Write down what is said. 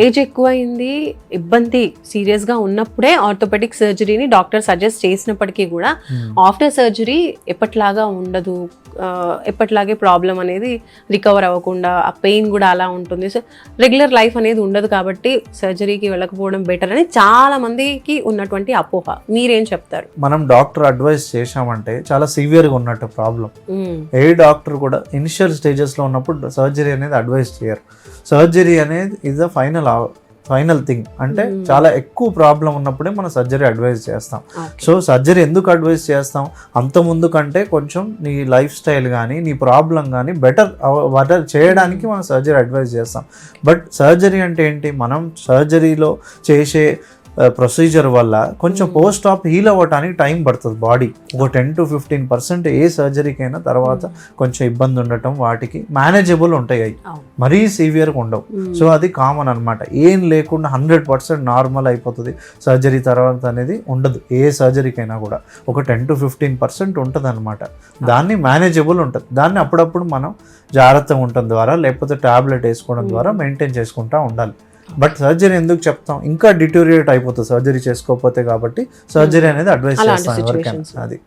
Age ఎక్కువైంది, ఇబ్బంది సీరియస్గా ఉన్నప్పుడే ఆర్థోపెడిక్ సర్జరీని డాక్టర్ సజెస్ట్ చేసినప్పటికీ కూడా ఆఫ్టర్ సర్జరీ ఎప్పటిలాగా ఉండదు, ఎప్పటిలాగే ప్రాబ్లం అనేది రికవర్ అవ్వకుండా ఆ పెయిన్ కూడా అలా ఉంటుంది. సో రెగ్యులర్ లైఫ్ అనేది ఉండదు కాబట్టి సర్జరీకి వెళ్ళకపోవడం బెటర్ అని చాలా మందికి ఉన్నటువంటి అపోహ. మీరేం చెప్తారు? మనం డాక్టర్ అడ్వైస్ చేశామంటే చాలా సివియర్గా ఉన్నట్టు ప్రాబ్లం. ఏ డాక్టర్ కూడా ఇనిషియల్ స్టేజెస్లో ఉన్నప్పుడు సర్జరీ అనేది అడ్వైస్ చేయరు. సర్జరీ అనేది ఇస్ ద ఫైనల్ థింగ్. అంటే చాలా ఎక్కువ ప్రాబ్లం ఉన్నప్పుడే మనం సర్జరీ అడ్వైస్ చేస్తాం. సో సర్జరీ ఎందుకు అడ్వైస్ చేస్తాం? అంత ముందు కంటే కొంచెం నీ లైఫ్ స్టైల్ కానీ నీ ప్రాబ్లం కానీ బెటర్ చేయడానికి మనం సర్జరీ అడ్వైస్ చేస్తాం. బట్ సర్జరీ అంటే ఏంటి? మనం సర్జరీలో చేసే ప్రొసీజర్ వల్ల కొంచెం పోస్ట్ ఆప్ హీల్ అవ్వటానికి టైం పడుతుంది. బాడీ ఒక 10 to 15% ఏ సర్జరీకైనా తర్వాత కొంచెం ఇబ్బంది ఉండటం, వాటికి మేనేజబుల్ ఉంటాయి, అవి మరీ సివియర్గా ఉండవు. సో అది కామన్ అనమాట. ఏం లేకుండా 100% నార్మల్ అయిపోతుంది సర్జరీ తర్వాత అనేది ఉండదు. ఏ సర్జరీకైనా కూడా ఒక 10 to 15% ఉంటుంది అనమాట. దాన్ని మేనేజబుల్ ఉంటుంది. దాన్ని అప్పుడప్పుడు మనం జాగ్రత్తగా ఉండటం ద్వారా లేకపోతే టాబ్లెట్ వేసుకోవడం ద్వారా మెయింటైన్ చేసుకుంటూ ఉండాలి. బట్ సర్జరీ ఎందుకు చెప్తాం? ఇంకా డిటోరియేట్ అయిపోతుంది సర్జరీ చేసుకోకపోతే. కాబట్టి సర్జరీ అనేది అడ్వైస్ చేస్తాం ఎవరికైనా. అది